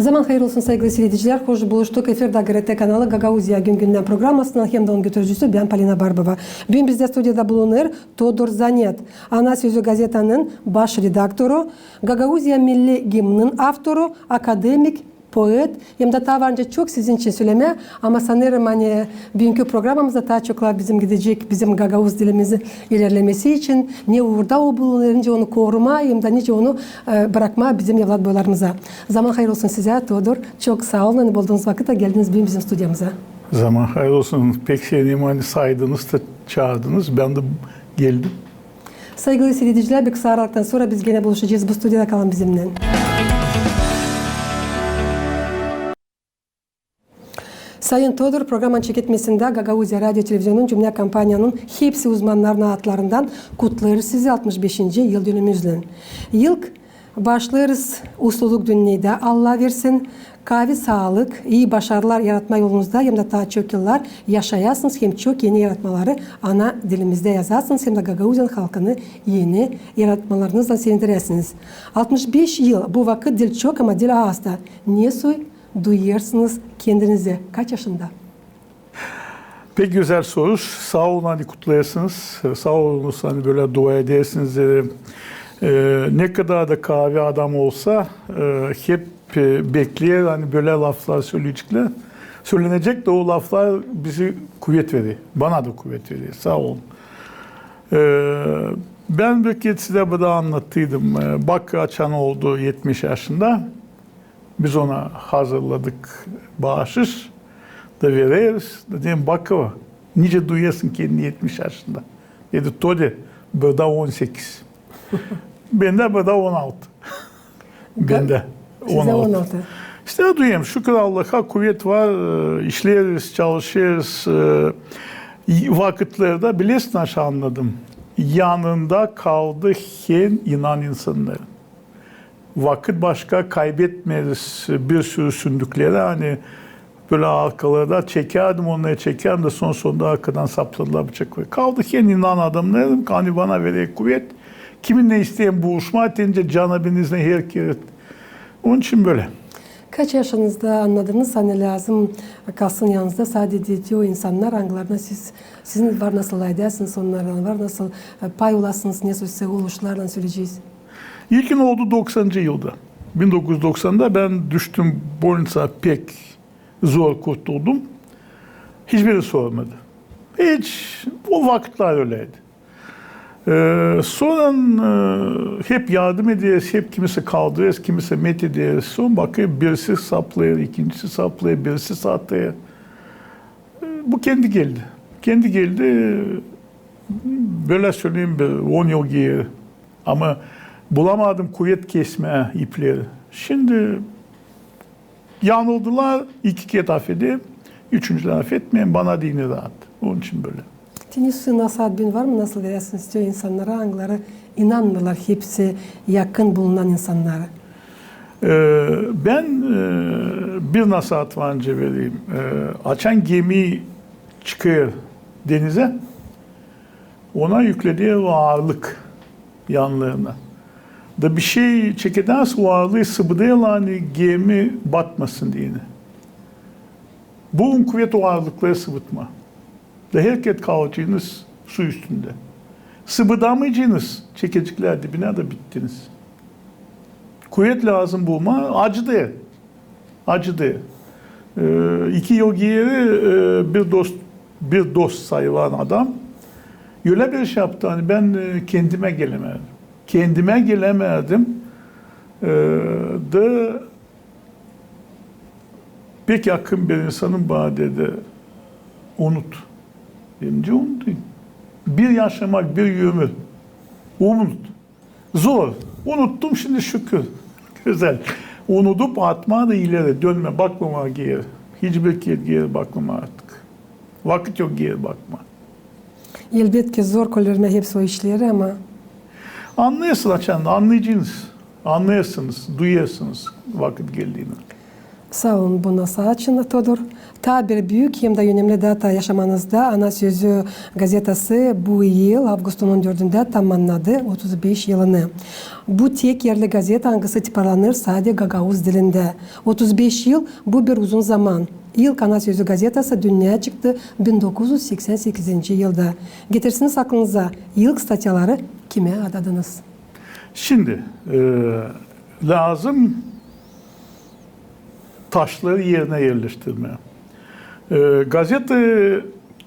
Zaman hayırlı olsun sevgili seyirciler. Hoş buluştuk. Efirde GRT kanalı Gagauzya gün günden programmasının hem de onun götürücüsü ben Polina Barbova. Bugün bizde stüdyoda bulunur Todor Zanet. Ana sözü gazetanın baş redaktoru, Gagauzya Milli Gimn'in avtoru, akademik, poet. Hem de tavanca çok sizin için söyleme ama sanırım hani bugünkü programımızda daha çok bizim gidecek bizim Gagauz dilimizi ilerlemesi için ne orada o bulunur, onu koruma hem de nice onu bırakma bizim evlat boylarımıza. Zaman hayırlı olsun size Todor. Çok sağ olun. Hani bulduğunuz vakitte geldiniz bugün bizim stüdyomuza. Zaman hayırlı olsun. Pek sevdiğim hani saydınız da çağırdınız. Ben de geldim. Saygılı seyirciler, bir kısa aralıktan sonra biz gene buluşacağız. Bu stüdyoda kalın bizimle. Sayın Todor, programın çekitmesinde Gagauzya Radyo Televizyonu'nun cümle kampanyanın hepsi uzmanlarının adlarından kutlarız sizi 65. yıl dönümümüzle. İlk başlarız usluluk dünyada Allah versin. Kahve sağlık, iyi başarılar yaratma yolunuzda hem de daha çok yıllar yaşayasınız. Hem çok yeni yaratmaları ana dilimizde yazarsınız hem de Gagauzyan halkını yeni yaratmalarınızla sevindiresiniz. 65 yıl bu vakit dil çok ama dil ağızda. Niye duyuyorsunuz kendinizi? Kaç yaşında? Pek güzel soru. Sağ olun hani kutlayasınız. Sağ olun hani böyle dua edersiniz. Ne kadar da kahve adam olsa hep bekleyen hani böyle laflar söyleyecekler. Söylenecek de o laflar bizi kuvvet veriyor. Bana da kuvvet veriyor. Sağ olun. Ben bir kez size burada anlattıydım. Bak açan oldu 70 yaşında. Biz ona hazırladık bağışış da veririz. Dedim bakı nice duyasın kendini 70 yaşında. Dedi Todi burada 18. Bende burada 16. Bende 16. İşte duyayım şükür Allah'a kuvvet var. İşleriz, çalışırız. Vakitlerde bilesin aşağı anladım. Yanında kaldı hen inan insanların. Vakit başka kaybetmeyiz bir sürü sündükleri hani böyle arkalarda çekerdim onları çekerdim de sonunda arkadan sapladılar bıçak. Kaldı ki inan adamlarım hani bana vererek kuvvet. Kiminle isteyen buluşma edince canabinizle herkes. Onun için böyle. Kaç yaşınızda anladınız hani lazım kalsın yanınızda sadece o insanlar hangilerine sizin var nasıl edersiniz onlardan var nasıl pay olasınız ne sözse oluşlarla söyleyeceğiz. İlkin oldu 90. yılda. 1990'da ben düştüm boyunca pek zor kurtuldum. Hiçbiri sormadı. Hiç o vakitler öyleydi. Sonra hep yardım ediyoruz, hep kimisi kaldırıyoruz, kimisi met ediyoruz. Son bakıyor birisi saplıyor, ikincisi saplıyor, birisi satlıyor. Bu kendi geldi. Kendi geldi, böyle söyleyeyim 10 yıl giyiyor. Ama bulamadım kuvvet kesme ipleri. Şimdi yanıldılar, 2 kez affedeyim, 3. affetmeyin, bana dini rahat. Onun için böyle. Tenisi nasıl bin var mı? Nasıl verirsiniz istiyor insanlara? Hangileri inanmıyorlar hepsi yakın bulunan insanlara? Ben bir nasihat önce vereyim. Açan gemi çıkıyor denize, ona yüklediği o ağırlık yanlarına. Da bir şey çekederse o ağırlığı sıvıdayla hani gemi batmasın diye. Bu kuvvet o ağırlıkları sıvıtma. Da herkes kalacağınız su üstünde. Sıvıdamayacağınız çekecekler dibine de bittiniz. Kuvvet lazım bulma, acıdı. Acıdı. 2 yıl geri bir dost sayılan adam öyle bir şey yaptı hani ben kendime gelemedim. Kendime gelemedim. Da pek yakın bir insanın bana dedi unut. Bence unutayım. Bir yaşamak, bir ömür. Unut. Zor. Unuttum şimdi şükür. Güzel. Unutup atma da ileri dönme, bakmama geri. Hiçbir kez geri bakmama artık. Vakit yok geri bakma. Elbette zor kollarına hepsi o işleri ama. Anlıyorsun açanda, anlayacaksınız. Anlıyorsunuz, duyuyorsunuz vakit geldiğini. Sağ olun buna sağ için Todor. Ta bir büyük hem de önemli data yaşamanızda Ana Sözü gazetesi bu yıl Ağustos'un 14'ünde tamamladı 35 yılını. Bu tek yerli gazete hangisi tipalanır sadece Gagavuz dilinde. 35 yıl bu bir uzun zaman. İlk Ana Sözü gazetesi dünyaya çıktı 1988 yılda. Getirsiniz aklınıza ilk statyaları kime adadınız? Şimdi lazım taşları yerine yerleştirmeye. Gazete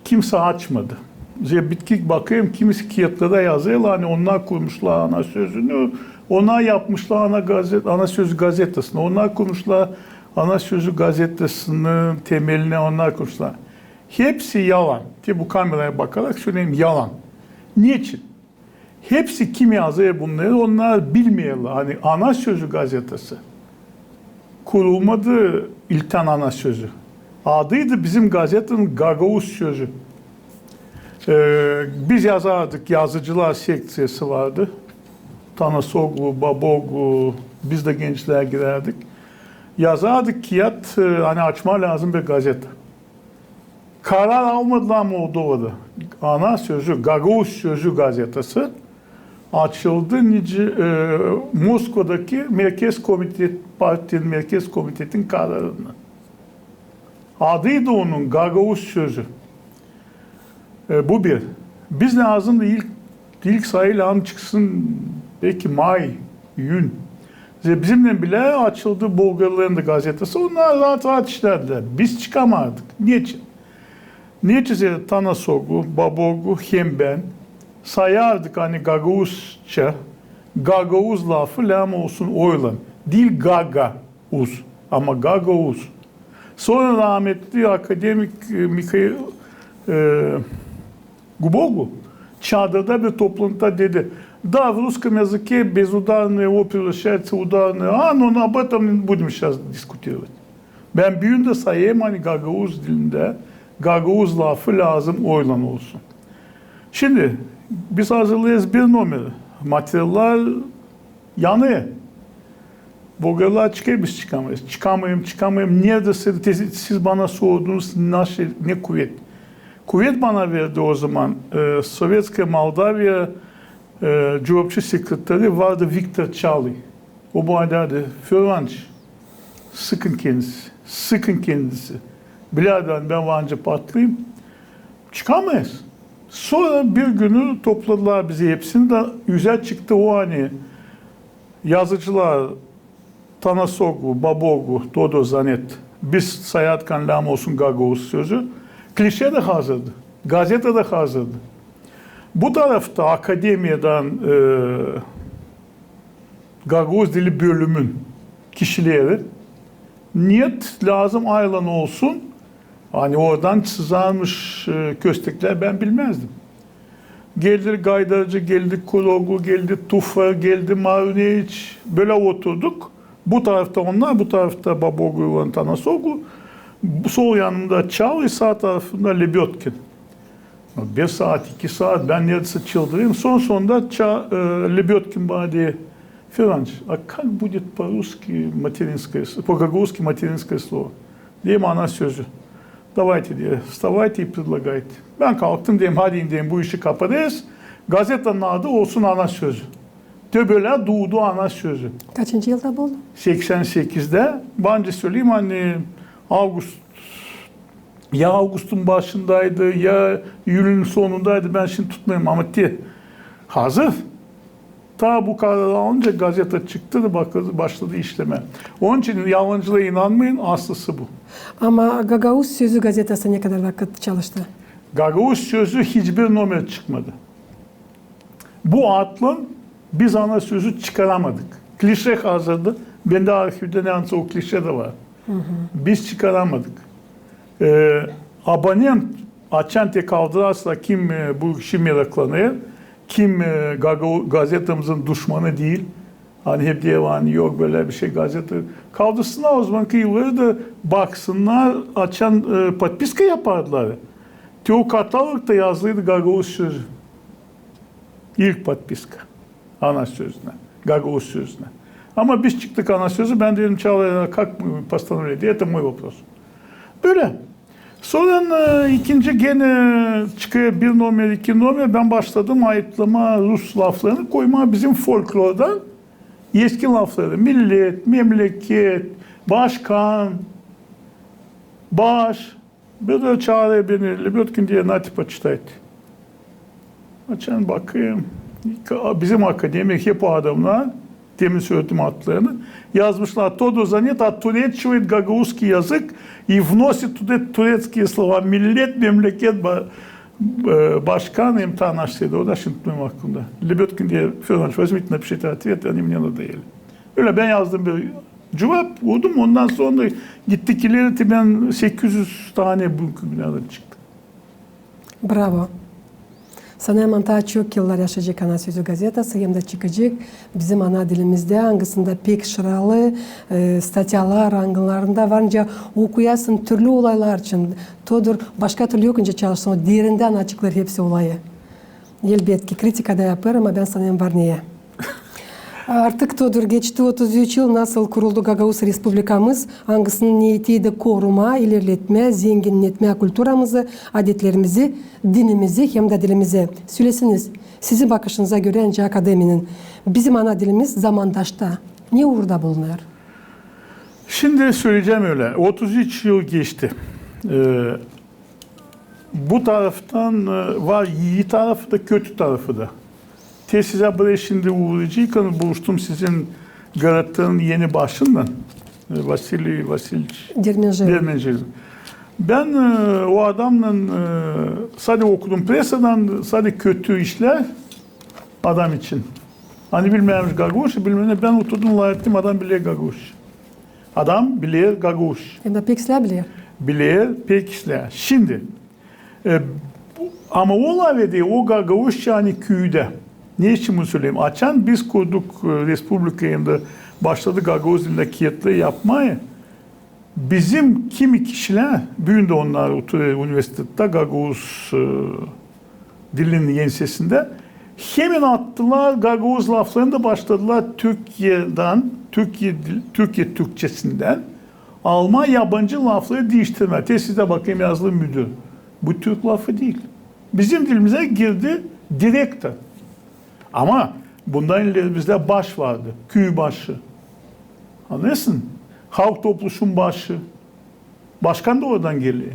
kimse açmadı. Bitkik bakayım kimisi kağıtlara yazıyor. Hani onlar kurmuşlar Ana Sözü'nü. Onlar yapmışlar Ana Sözü gazetesini. Onlar kurmuşlar Ana Sözü gazetesinin temelini onlar kurmuşlar. Hepsi yalan. Ki bu kameraya bakarak söyleyeyim yalan. Niçin? Hepsi kim yazıyor bunları onlar bilmiyorlar. Hani Ana Sözü gazetesi kurulmadı İlten Ana Sözü. Adıydı bizim gazetenin Gagavuz Sözü. Biz yazardık, yazıcılar seksiyesi vardı. Tanasoglu, Baboglu, biz de gençler girerdik. Yazardık kağıt, hani açma lazım bir gazete. Karar almadılar mı o doğru? Ana Sözü, Gagavuz Sözü gazetesi açıldı. Moskova'daki Merkez Komite, partinin Merkez Komite'nin kararını. Adıydı onun Gagavuz Sözü. Bu bir. Biz lazım da ilk sayıyla çıksın belki May, Yün. Bizimle bile açıldı Bulgarların da gazetesi. Onlar rahat rahat işlerdiler. Biz çıkamadık. Niçin? Niçin Tanasoglu, Baboglu, hem ben sayardık hani Gagavuzça. Gagavuz lafı lam olsun oylan. Dil Gagavuz ama Gagavuz. Sonra rahmetli akademik Mikhail Guboglu Çadır'da bir toplantıda dedi. Да, в русском языке безударные оперы превращаются в ударные. Но об этом не будем сейчас дискутировать. Ben büyüğünde sayayım hani Gagavuz dilinde Gagavuz lafı lazım oylan olsun. Şimdi biz hazırlayız bir numara. Materyaller yanıyor. Bulgarlar çıkıyor biz çıkamayız. Çıkamayım. Neredesiniz? Siz bana sordunuz ne kuvvet. Kuvvet bana verdi o zaman. Sovyetskaya Moldavya Cevapçı sekreteri vardı Viktor Çağlı. O bana derdi, Fırvanç, sıkın kendisi. Birader ben Vanca patlayayım. Çıkamayız. Sonra bir günü topladılar bizi hepsini de güzel çıktı o hani yazıcılar Tanasoglu, Baboglu, Dodo Zanet, biz Sayatkan Lam olsun Gagavuz Sözü. Klişe de hazırdı. Gazete de hazırdı. Bu tarafta akademiyeden Gagavuz dili bölümün kişileri niyet lazım ayrılan olsun. Hani oradan sızarmış köstekler ben bilmezdim. Geldi Gaydarcı, geldi Kurogu, geldi Tufa, geldi Maruneviç. Böyle oturduk. Bu tarafta onlar, bu tarafta Baboglu ve Tanasoglu. Sol yanında Çağlı, sağ tarafında Lebyotkin. 1 saat, 2 saat ben neredeyse çıldırayım. Sonunda Lebyotkin bana diye Ферранч, а как будет по-русски материнское, по-гагузски материнское слово? Diyeyim ana sözü. Давайте diye, вставайте и предлагайте. Ben kalktım diyeyim, hadi diyeyim bu işi kapatırız. Gazetenin adı olsun ana sözü. Böyle doğdu ana sözü. Kaçıncı yılda bu oldu? 88'de. Bence söyleyeyim hani ya Ağustos'un başındaydı ya Eylül'ün sonundaydı ben şimdi tutmayayım ama hazır. Ta bu karar alınca gazete çıktı da başladı işleme. Onun için yalancılığa inanmayın aslısı bu. Ama Gagavuz Sözü gazetesi ne kadar vakit çalıştı? Gagavuz Sözü hiçbir numara çıkmadı. Bu adla biz ana sözü çıkaramadık. Klişe hazırdı. Bende arşivde neredeyse o klişe de var. Biz çıkaramadık. Abonent açan tek kaldırarsa kim bu işi meraklanıyor, kim gazetemizin düşmanı değil, hani hep diye hani yok böyle bir şey gazete, kaldırsınlar o zamanki yılları da baksınlar, açan подписка yapardılar. O katalogda yazılıydı Gagavuz Sözü. İlk подписка ana sözüne, Gagavuz Sözüne. Ama biz çıktık ana sözü. Ben dedim Çağlayan'a как мы постановили, это мой вопрос. Böyle. Sonra ikinci gene çıkıyor bir numara, iki numara. Ben başladım ayıtlama Rus laflarını koymaya bizim folklordan eski lafları. Millet, memleket, başkan, baş. Bir de çağırıyor beni. Lebedkin diye nati почитайте. Açan bakayım. Bizim akademik hep o adamlar, demin söylediğim adlarını yazmışlar. Тодор Занят оттуречивает гагаузский язык и вносит туда турецкие слова. Millet, memleket, başkan imtihan açtıydı. O da şimdi benim aklımda. Lebedkin diye Ferdinand возьмите, напишите ответ, они мне надоели. Öyle ben yazdım bir cevap vurdum. Ondan sonra gittik ileri ben 800 tane bugün binada çıktı. Bravo. Sana manta çok yıllar yaşayacak ana sözü gazetası hem de çıkacak. Bizim ana dilimizde hangisinde pek şıralı statyalar, angılarında varınca okuyasın türlü olaylar için. Тодор başka türlü okuyunca çalışsın. O derinden açıklar hepsi olayı. Elbette kritika da yapar ama ben sanayım var niye. Artık Тодор geçti 33 yıl nasıl kuruldu Gagavuz Respublikamız, hangisinin niyetiydi koruma, ilerletme, zenginletme kültürümüzü, adetlerimizi, dinimizi hem de dilimizi. Söylesiniz, sizin bakışınıza göre önce akademinin, bizim ana dilimiz zamandaşta. Ne uğurda bulunur? Şimdi söyleyeceğim öyle. 33 yıl geçti. Bu taraftan var iyi tarafı da kötü tarafı da. Size buraya şimdi uğrayacağım. Buluştum sizin Galata'nın yeni başından. Vasily Dermenjev. Ben o adamla sadece okudum presadan, sadece kötü işler adam için. Hani bilmeyenmiş Gagavuz, bilmeyenler ben oturdum layıktım adam bilir Gagavuz. Adam bilir Gagavuz. Hem de pek bilir. Bilir, pek işler. Şimdi ama o lavede o Gagavuz yani köyde. Ne için bunu söyleyeyim? Açan biz kurduk Respublika'yında başladı Gagavuz dilinde kayıtlı yapmaya. Bizim kimi kişiler, büyüğünde onlar oturuyor üniversitede Gagavuz dilinin yensesinde hemen attılar Gagavuz laflarını da başladılar Türkiye'den, Türkiye Türkçesinden Alman yabancı lafları değiştirme. Size bakayım yazılı müdür. Bu Türk lafı değil. Bizim dilimize girdi direktör. Ama bundan ileri bizde baş vardı. Köy başı. Anlıyorsun? Halk topluluğun başı. Başkan da oradan geliyor.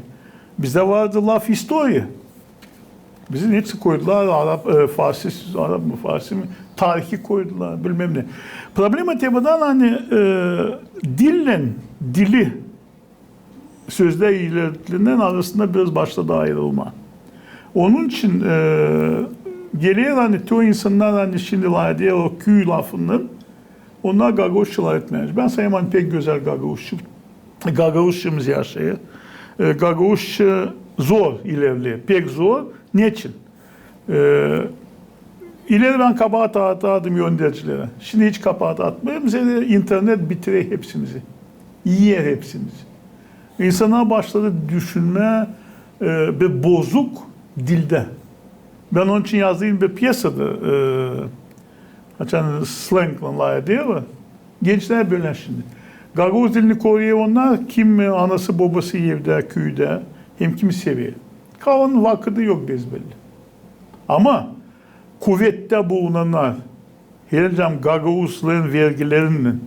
Bizde vardı laf historia. Bizim hepsi koydular. Arap, Farsi mi? Tarihi koydular. Bilmem ne. Problema temadan hani dili sözler ilerlerinden arasında biraz başladı ayrılma. Onun için geriye hani çoğu insanlar hani şimdi diye o köy lafının onlar Gagavuzçular etmez. Ben sayayım hani pek güzel Gagavuzçumuz yaşıyor. Gagavuzça zor ilerliyor. Pek zor. Niçin? İleri ben kabahat atardım yöndericilere. Şimdi hiç kabahat atmıyorum. Bize internet bitiriyor hepsimizi. Yiyer hepsimizi. İnsanlar başladı düşünme bir bozuk dilde. Ben onun için yazdığım bir piyasada açan slangla diye var. Gençler böyle şimdi. Gagavuz dilini koruyor onlar. Kim anası babası evde, köyde, hem kimi seviyor. Kalanın vakıdı yok bezbelli. Ama kuvvette bulunanlar, hercam Gagavuzların vergilerinin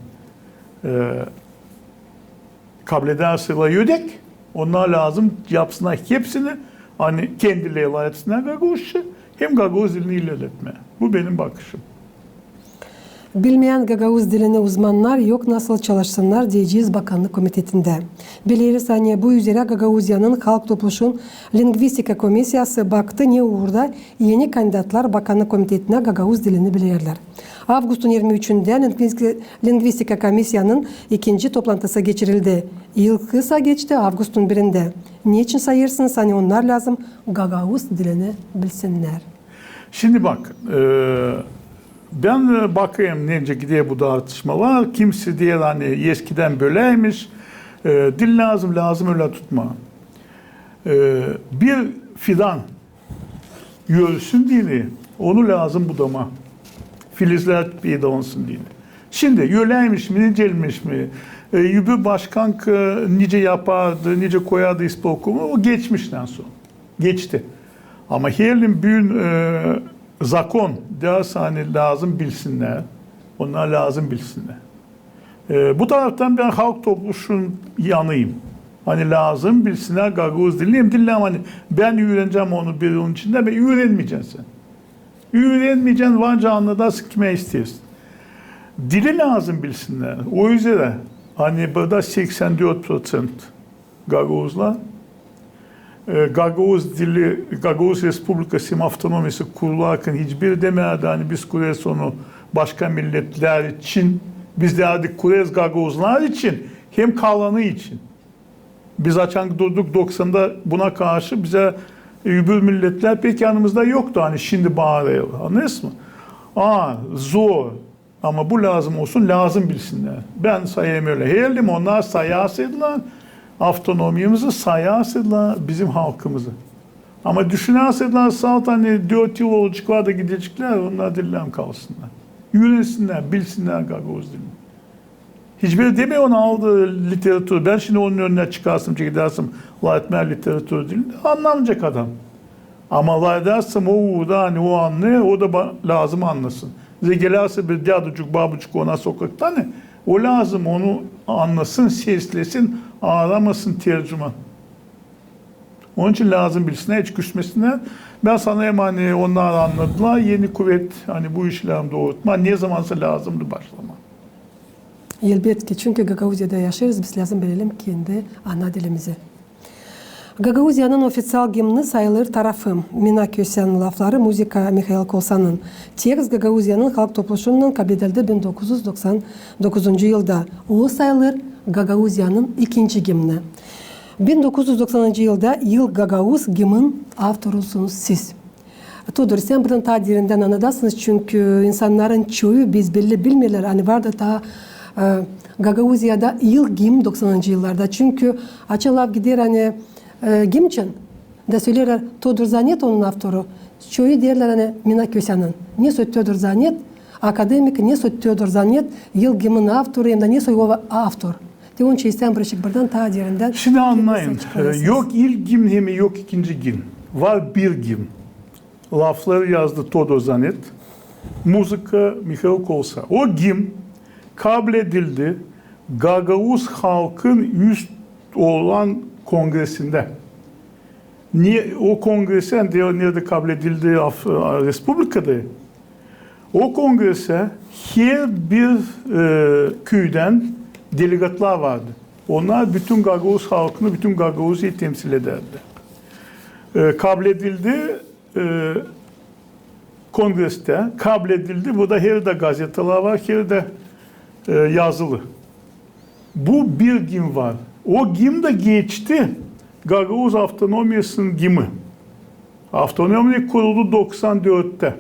kabul ederseler yödek, onlar lazım yapsınlar hepsini. Hani kendileri layıksınlar Gagavuzça, hem Gagavuz dilini ilerletme. Bu benim bakışım. Bilmeyen Gagavuz dilini uzmanlar yok nasıl çalışsınlar diyeceğiz Bakanlık Komitesi'nde. Biliriz hani bu üzere Gagavuzya'nın Halk Topluluğu'nun Lingvistika Komisyası baktı ne uğurda yeni kandidatlar Bakanlık Komitesi'ne Gagavuz dilini bilirler. Avgust'un 23'ünde Lingvistika Komisyası'nın ikinci toplantısı geçirildi. Yıl kısa geçti Avgust'un 1'inde. Niçin sayırsınız hani onlar lazım Gagavuz dilini bilsinler. Şimdi bak, ben bakayım nece gidiyor bu tartışmalar. Kimse diyor hani eskiden böyleymiş. Dil lazım öyle tutma. Bir fidan yürüsün dili. Onu lazım budama. Filizler bir de olsun dili. Şimdi yöleymiş mi, nicelmiş mi? Yübü başkan nice yapardı, nice koyardı ispokumu, o geçmişten sonra. Geçti. Ama herlin büyün zakon derse hani lazım bilsinler. Onlar lazım bilsinler. Bu taraftan ben halk topluluğunun yanıyım. Hani lazım bilsinler Gagavuz dilini. Dillem hani ben öğreneceğim onu bir onun içinde ve öğrenmeyeceksin sen. Öğrenmeyeceksin vanca anladasın kime istiyorsun. Dili lazım bilsinler. O yüzden hani burada 84% Gagavuzlar Gagavuz dili, Gagavuz Respublikası avtonomisi kurularken hiçbir demedi hani biz kurarız onu başka milletler için, biz derdik kurarız Gagavuzlar için, hem kalanı için. Biz açan durduk 90'da buna karşı bize öbür milletler pek yanımızda yoktu hani şimdi bağırıyor. Anladınız mı? Zor. Ama bu lazım olsun, lazım bilsinler. Ben sayayım öyle. Herlim onlar sayasıdılar. Avtonomimizi sayasıdılar bizim halkımızı. Ama düşünersediler saat hani 4 yıl olacaklar da gidecekler, onlar dillem kalsınlar. Yürüsünler, bilsinler Gagavuz dilini. Hiçbiri demiyor onu aldı literatür. Ben şimdi onun önüne çıkarsam, çekidersem Latmer literatür dilini anlamayacak adam. Ama la dersem o da hani o anlıyor, o da lazım anlasın. Bize gelirse bir dadıcık, babucuk ona sokakta ne? O lazım onu anlasın, seslesin, ağlamasın tercüman. Onun için lazım bilsinler, hiç küsmesinler. Ben sanayım hani onlar anladılar, yeni kuvvet hani bu işlerim doğrultma, ne zamansa lazımdı başlama. Elbette çünkü Gagavuzya'da yaşarız, biz lazım bilelim kendi ana dilimizi. Gagavuzya'nın ofisial gimni sayılır tarafım. Mina Köse'nin lafları, müzika Mikhail Kolsan'ın. Tekst Gagavuzya'nın halk topluluğundan kabul edildi 1999 yılda. O sayılır Gagavuzya'nın ikinci gimni. 1990 yılda Yıl Gagavuz gimnin avtorusunuz siz. Tudor, sen buradan ta derinden anladasınız çünkü insanların çoğu biz belli bilmiyorlar. Hani vardı ta Gagavuzya'da yıl gim 90. yıllarda. Çünkü açılan gider hani Gimçin de söylerler Тодор Занет onun avtoru. Çoğu derler hani Mina Köse'nin. Ne söz Тодор Занет? Akademik ne söz Тодор Занет? Yıl gimin avtoru hem de ne söz o avtor. De onun için sen bırakıp buradan ta derinden. Şimdi anlayın. Yok ilk gim hem yok ikinci gim. Var bir gim. Lafları yazdı Тодор Занет. Müzika Mikhail Kolsa. O gim kabul edildi. Gagavuz halkın üst olan kongresinde. Niye o kongrese nerede kabul edildi Respublika'da? O kongrese her bir köyden delegatlar vardı. Onlar bütün Gagavuz halkını, bütün Gagavuz'u temsil ederdi. Kabul edildi kongreste, kabul edildi. Burada her de gazeteler var, her de yazılı. Bu bir gim var. O gim de geçti. Gagavuz Avtonomyası'nın gimi. Avtonomi kuruldu 94'te.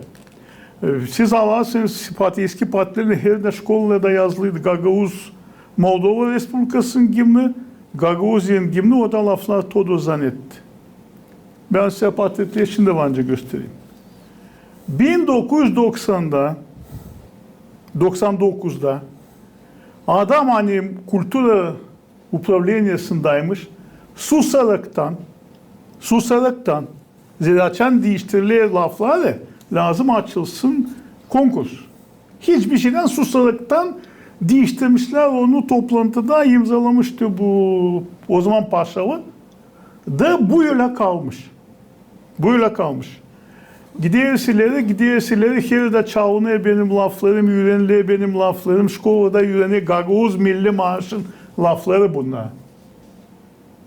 Siz alarsınız eski partilerin her de şkollarda yazılıydı. Gagavuz Moldova Respublikası'nın gimni, Gagavuzya'nın gimni, o da laflar Тодор Занет. Ben size partileri şimdi bence göstereyim. 1990'da 99'da adam hani kültür upravlenyasındaymış. Susaraktan ziraçan değiştirilen lafları lazım açılsın konkurs. Hiçbir şeyden susaraktan değiştirmişler onu toplantıda imzalamıştı bu o zaman Paşalı da bu yola kalmış. Bu yola kalmış. Gidersileri her de çalınıyor benim laflarım, öğreniliyor benim laflarım, şkolada öğreniyor Gagavuz Milli Marş'ın lafları bunlar.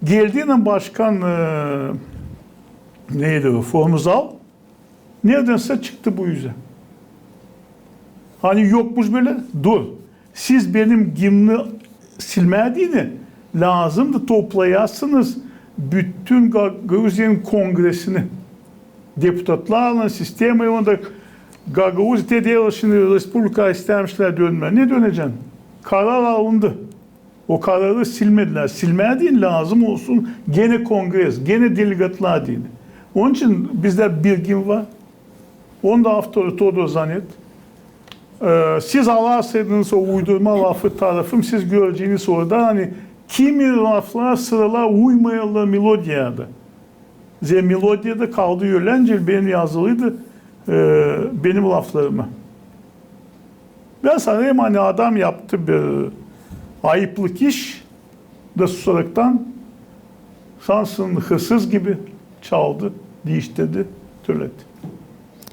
Geldiğinde başkan neydi o? Formuzal. Neredense çıktı bu yüze. Hani yokmuş böyle. Dur. Siz benim gimni silmediğini lazımdı toplayasınız bütün Gagavuzya'nın kongresini. Deputatlarla sistemi onda Gagavuz dediler şimdi Respublika istemişler dönme. Ne döneceksin? Karar alındı. O kararı silmediler. Silmediğin lazım olsun gene kongres, gene delegatlar değil. Onun için bizde bir gün var. Onda avtoru Тодор Занет. Siz alarsaydınız o uydurma lafı tarafım, siz göreceğiniz orada hani kimi laflar sıralar uymayalı melodiyadı. Melodiyada kaldığı yölencil benim yazılıydı benim laflarıma. Ben sanırım hani adam yaptı bir ayıplık iş da susaraktan sansın hırsız gibi çaldı, değiştirdi, türledi.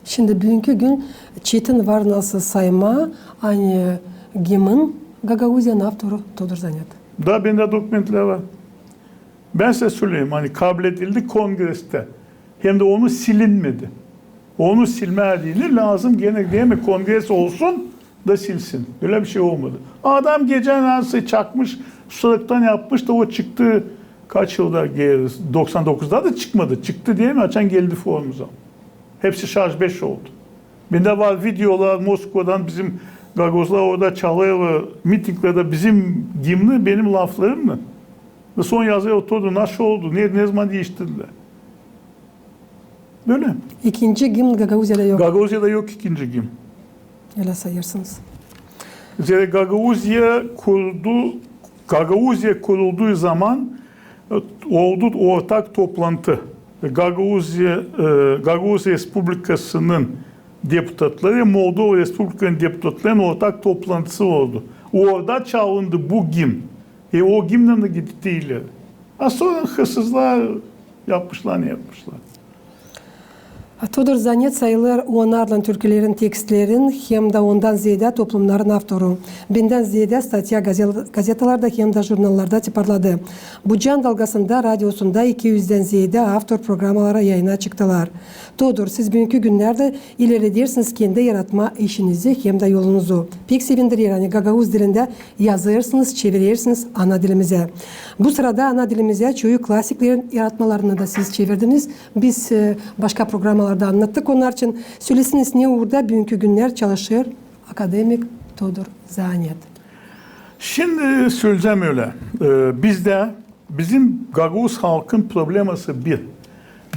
Şimdi bugünkü gün Çetin var nasıl sayma aynı Gim'in Gagauzyan avtoru Todor Zanet. Da bende dokumentler var. Ben size söyleyeyim hani kabul edildi kongreste. Hem de onu silinmedi. Onu silmediğini lazım gene değil mi? Kongres olsun da silsin. Öyle bir şey olmadı. Adam gece nasıl çakmış, susaraktan yapmış da o çıktı kaç yılda geri 99'da da çıkmadı. Çıktı diye mi açan geldi forumuza. Hepsi şarj 5 oldu. Bende var videolar Moskova'dan bizim Gagozlar orada çalıyor mitinglerde bizim Gimli benim laflarımla. Ve son yazıya oturdu. Nasıl oldu? Ne zaman değiştirdiler? Böyle. İkinci Gim Gagauzya'da yok. Gagauzya'da yok ikinci Gim. Öyle sayırsınız. Gagauzya kurulduğu zaman oldu ortak toplantı. Gagauzya Respublikası'nın deputatları, Moldova Respublikası'nın deputatlarının ortak toplantısı oldu. Orada çalındı bu Gim. O Gim'den de gitti ileri. Sonra hırsızlar yapmışlar ne yapmışlar. Todor Zanet sayılır onlarla türkülerin tekstlerin hem de ondan ziyade toplumların avtoru. Binden ziyade statya gazetalarda hem de jurnallarda çıparladı. Bu can dalgasında radyosunda 200'den ziyade avtor programalara yayına çıktılar. Todor, siz bugünkü günlerde ilerledirsiniz kendi yaratma işinizi hem de yolunuzu. Pek sevindirir yani Gagauz dilinde yazırsınız, çevirirsiniz ana dilimize. Bu sırada ana dilimize çoğu klasiklerin yaratmalarını da siz çevirdiniz. Biz başka programalarda anlattık. Onlar için söylesiniz ne orada bugünkü günler çalışır akademik Todor Zanet. Şimdi söyleyeceğim öyle. Bizim Gaguz halkın probleması bir.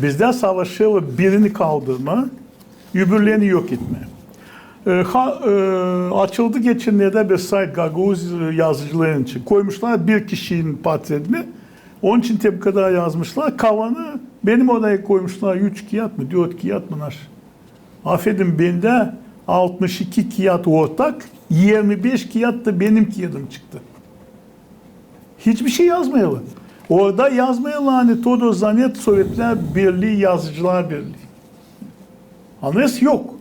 Bizde savaşı birini kaldırma, öbürlerini yok etme. Açıldı geçenlerde bir site Gaguz yazıcıların için. Koymuşlar bir kişinin portretini. Onun için tabi kadar yazmışlar. Kalanı benim odaya koymuşlar 3 kağıt mı 4 kağıt mı? Affedin bende 62 kağıt ortak, 25 kağıt da benim kağıdım çıktı. Hiçbir şey yazmayalım. Orada yazmayalım hani Todor Zanet Sovyetler Birliği, Yazıcılar Birliği. Anlayız yok.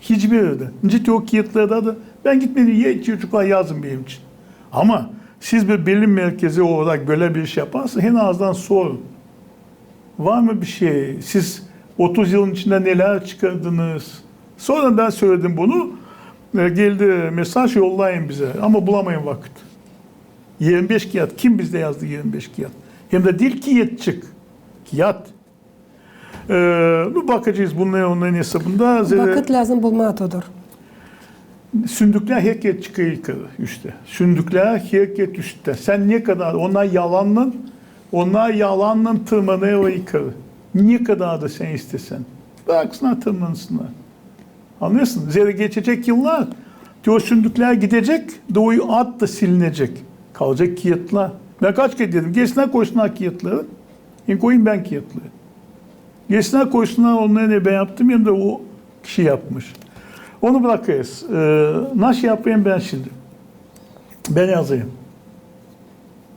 Hiçbir yerde. Ciddi o kağıtlarda da ben gitmedim çocuklar yazın benim için. Ama siz bir bilim merkezi olarak böyle bir iş yaparsanız en azından sorun. Var mı bir şey? Siz 30 yılın içinde neler çıkardınız? Sonra ben söyledim bunu. Geldi mesaj yollayın bize. Ama bulamayın vakit. 25 kağıt. Kim bizde yazdı 25 kağıt? Hem de değil kağıtçık. Kağıt. Bakacağız onların hesabında. Vakit lazım bulmaya Todor. Sündükler herkes çıkıyor yukarı üstte. Sündükler herkes üstte. Sen ne kadar onlar yalanla tırmanıyor yukarı. Ne kadar da sen istesen. Bıraksınlar tırmansınlar. Anlıyorsun? Zira geçecek yıllar. O sündükler gidecek, doğu at da silinecek. Kalacak kağıtlar. Ben kaç kere dedim. Gelsinler koysunlar kağıtları. Koyayım ben kağıtları. Gelsinler koysunlar onları ne ben yaptım hem de o kişi yapmış. Onu bırakırız. Nasıl yapayım ben şimdi? Ben yazayım.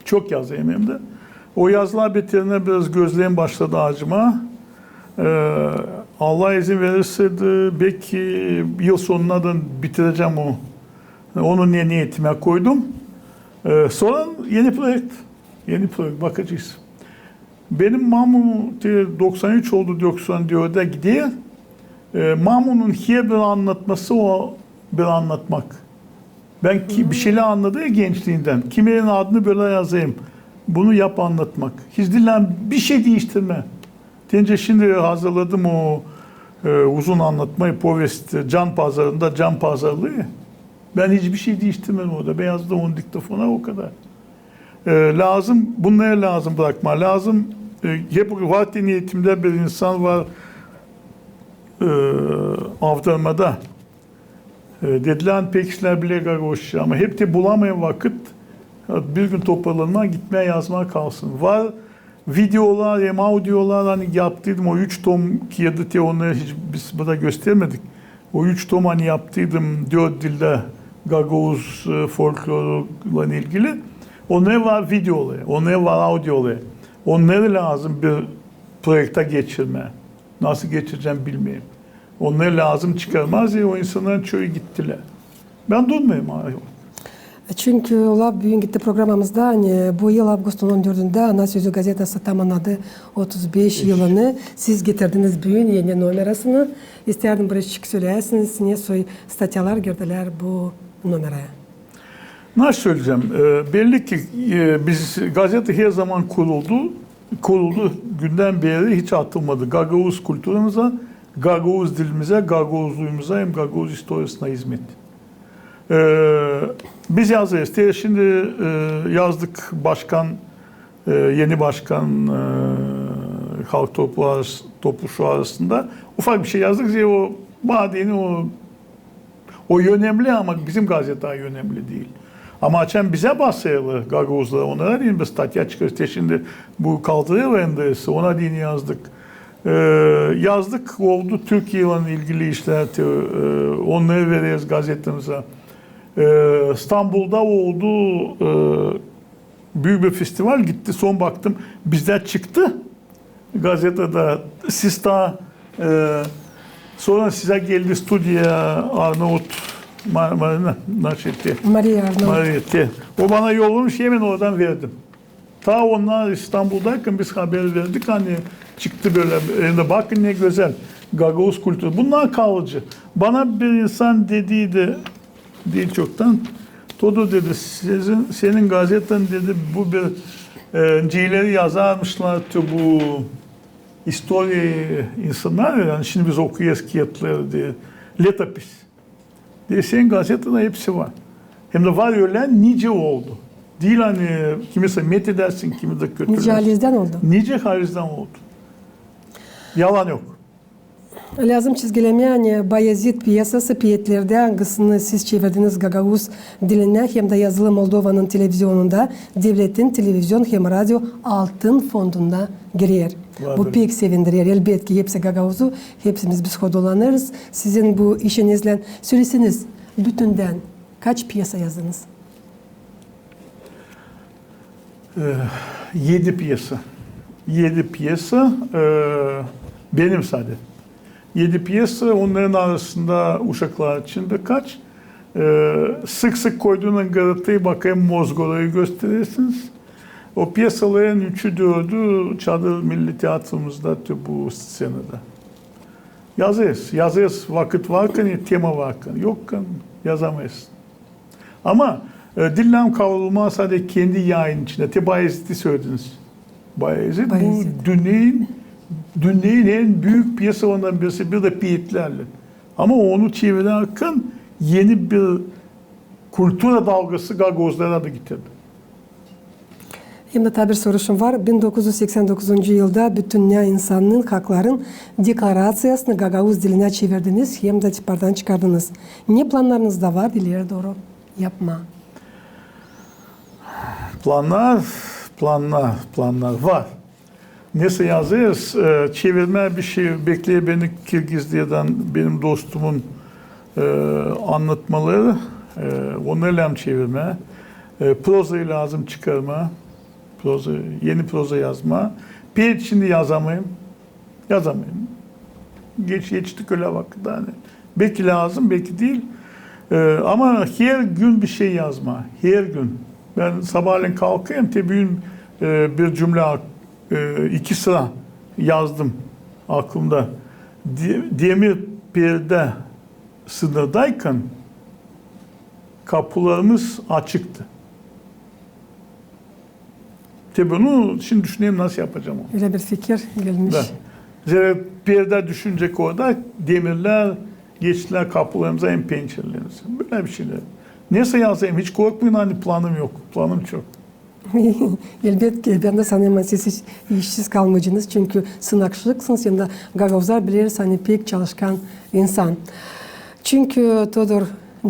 Çok yazayım hem de. O yazılar bitirene biraz gözlerim başladı acıma. Allah izin verirse de belki yıl sonuna da bitireceğim onu. Onu niyetime koydum. Sonra yeni proje bakacağız. Benim Mamu 93 oldu 94'de gidiyor. Mamu'nun her bir anlatması o bir anlatmak. Ben bir şeyler anladı ya gençliğinden. Kiminin adını böyle yazayım. Bunu yap anlatmak. Hiç dillen bir şey değiştirme. Dence şimdi hazırladım o uzun anlatmayı, povest can pazarında can pazarlığı. Ben hiçbir şey değiştirmedim orada. Ben yazdım onun diktafona o kadar. Lazım, bunlara lazım bırakma. Lazım, hep vakti niyetimde bir insan var avdarmada. Dediler pek işler bile Gagavuz ama hep de bulamayan vakit bir gün toparlanma gitmeye yazmaya kalsın. Var videolar hem audiolar hani yaptıydım o 3 tom ki te onları hiç biz burada göstermedik. O 3 tom hani yaptıydım 4 dilde Gagavuz folkloruyla ilgili. Onlara var videoları, onlara var audioları. Onları lazım bir projekte geçirme. Nasıl geçireceğim bilmiyorum. Onları lazım çıkarmaz ya o insanların çoğu gittiler. Ben durmayayım abi. Çünkü ola bugün gitti programımızda hani bu yıl Ağustos'un 14'ünde Ana Sözü gazetesi tamamladı 35 yılını. Siz getirdiniz bugün yeni numarasını. İsterdim buraya çık söyleyesiniz. Ne soy statyalar girdiler bu numaraya. Nasıl söyleyeceğim? Belli ki biz gazete her zaman kuruldu günden beri hiç atılmadı. Gagavuz kültürümüze, Gagavuz dilimize, Gagavuzluğumuza hem Gagavuz historisine hizmet. Biz yazıyoruz. Şimdi yazdık başkan, yeni başkan halk topluluğu arasında ufak bir şey yazdık diye o badeni o önemli ama bizim gazete önemli değil. Ama açan bize bahsediyorlar Gagavuzlara. Onlara değil bir statya çıkarız. Şimdi bu kaldırıyor endişesi. Ona değil yazdık. Yazdık oldu Türkiye ile ilgili işler. Onları veririz gazetemize. İstanbul'da oldu büyük bir festival gitti. Son baktım bizden çıktı gazetede. Siz daha sonra size geldi stüdyoya Arnavut Maria Arnavut. O bana yollamış hemen oradan verdim. Ta onlar İstanbul'dayken biz haber verdik hani çıktı böyle bakın ne güzel Gagavuz kültürü. Bunlar kalıcı. Bana bir insan dediydi değil çoktan. Todo dedi senin gazeten dedi bu bir cileri yazarmışlar bu historii insanlar yani şimdi biz okuyoruz kağıtları diye. Letopis. Diye senin gazetede hepsi var. Hem de var öyle nice oldu. Değil hani kimisi met edersin, kimi de kötülersin. Nice halizden oldu. Nice halizden oldu. Yalan yok. Lazım çizgilemeye hani Bayezid piyasası piyetlerde hangisini siz çevirdiniz Gagavuz diline hem de yazılı Moldova'nın televizyonunda devletin televizyon hem radyo altın fondunda giriyor. Bu pek sevindiriyor. Elbette ki hepsi Gagavuz'u, hepsimiz biz kodolanırız. Sizin bu işinizle söylesiniz bütünden kaç piyasa yazdınız? 7 piyasa. 7 piyasa benim sadece. 7 piyasa onların arasında uşaklar için birkaç. Sık sık koyduğuna gazeteye bakayım Mozgora'yı gösterirsiniz. O piyasaların 3'ü 4'ü Çadır Milli Tiyatromuzda bu senede. Yazıyoruz. Vakit varken, tema varken. Yokken yazamayız. Ama dillem kavrulma sadece kendi yayın içinde. Bayezid'i söylediniz. Bayezid bu dünyanın en büyük piyasalarından birisi. Bir de piyetlerle. Ama onu çevirirken yeni bir kültüre dalgası Gagavuzlara da getirdi. Hem de tabi bir soruşum var. 1989 yılda bütün dünya insanının hakların deklarasyasını Gagavuz diline çevirdiniz. Hem de tipardan çıkardınız. Ne planlarınız da var ileri doğru yapma? Planlar var. Neyse yazıyoruz. Çevirme bir şey bekliyor beni Kirgizli'den benim dostumun anlatmaları. Onlarla çevirme. Prozayı lazım çıkarma. Yeni proza yazma. Bir şimdi yazamayayım. Geçtik öyle vakit hani. Belki lazım, belki değil. Ama her gün bir şey yazma. Her gün. Ben sabahleyin kalkayım, tabii bir cümle 2 sıra yazdım aklımda. Demirperde sınırdayken kapılarımız açıktı. Tabii bunu şimdi düşüneyim nasıl yapacağım onu. Öyle bir fikir gelmiş. Perde düşünecek orada demirler geçtiler kapılarımıza hem pencerelerimize. Böyle bir şeyler. Neyse yazayım hiç korkmayın hani planım yok. Planım çok. Elbette ki ben de sanıyorum siz işsiz kalmayacağınız çünkü sınakçılıksınız hem de Gagavuzlar biliriz hani pek çalışkan insan. Çünkü Todor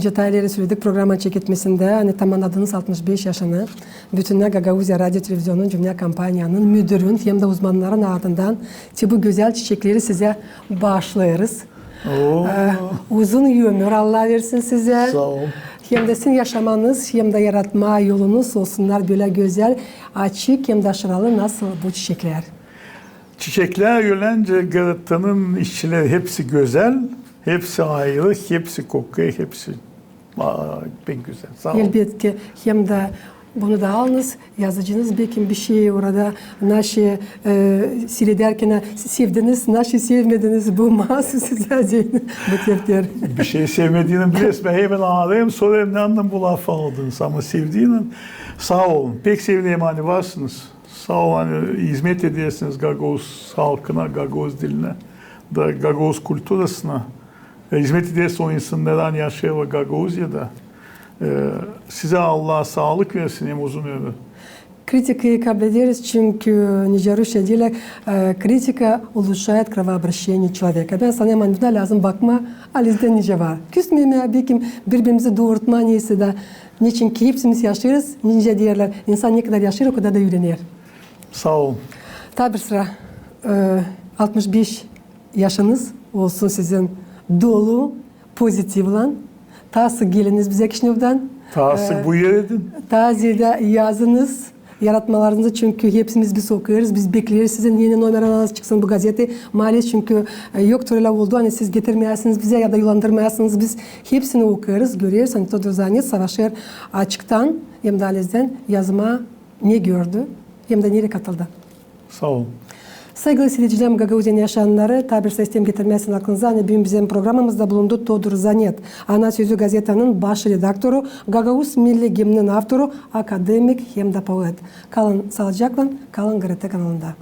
Detayları söyledik programın çekilmesinde. Hani tamamladınız 65 yaşını. Bütün Gagauzya Radyo Televizyonu'nun cümle kampanyanın müdürün hem de uzmanların ardından bu güzel çiçekleri size bağışlıyoruz. Uzun ömür Allah versin size. Sağ ol. Hem de sizin yaşamanız hem de yaratma yolunuz olsunlar böyle güzel, açık hem de aşıralı nasıl bu çiçekler. Çiçekler yönlence Garita'nın işçileri hepsi güzel, hepsi ayrı, hepsi kokuyor, hepsi pek güzel. Sağ ol. Elbette hem de bunu da alınız, yazıcınız belki bir şey orada naşı seyrederken sevdiniz, naşı sevmediniz bulmaz size deyin bu defter. Bir şey sevmediğini bilirsin. Ben hemen arayayım, sorayım ne anlam bu lafı aldınız ama sevdiğinin sağ olun. Pek sevdiğim hani varsınız. Sağ olun hani hizmet ediyorsunuz Gagavuz halkına, Gagavuz diline, da Gagavuz kültürasına. Hizmet ediyorsunuz o insanlara hani yaşıyor Gagavuzya'da. Size Allah sağlık versin hem uzun ömür. Критикой kabul ederiz çünkü nice Rusya dile kritika улучшает кровообращение человека. Ben sana hemen buna lazım bakma, alizde nice var. Küsmeme, belki birbirimizi doğurtma neyse de niçin ki hepimiz yaşıyoruz, nice diyorlar. İnsan ne kadar yaşıyor o kadar da öğrenir. Sağ olun. Tabi sıra 65 yaşınız olsun sizin dolu, pozitif olan. Tası geliniz bize Kişinev'den. Tası bu yer edin. Tazede yazınız, yaratmalarınızı çünkü hepimiz biz okuyoruz, biz bekliyoruz sizin yeni numaralarınız çıksın bu gazete. Maalesef çünkü yoktur öyle oldu hani siz getirmeyesiniz bize ya da yollandırmayasınız biz hepsini okuyoruz, görüyoruz. Hani Todor Zanyet savaşır açıktan hem de Aliz'den yazma ne gördü hem de nereye katıldı. Sağ olun. Saygılı seyircilerim, Gagauzyan yaşayanları tabir sistem getirmesin aklınıza. Hani bugün bizim programımızda bulundu Todor Zanet. Ana Sözü gazetanın baş redaktoru, Gagauz Milli Gimnin avtoru, akademik hem de poet. Kalın sağlıcakla, kalın GRT kanalında.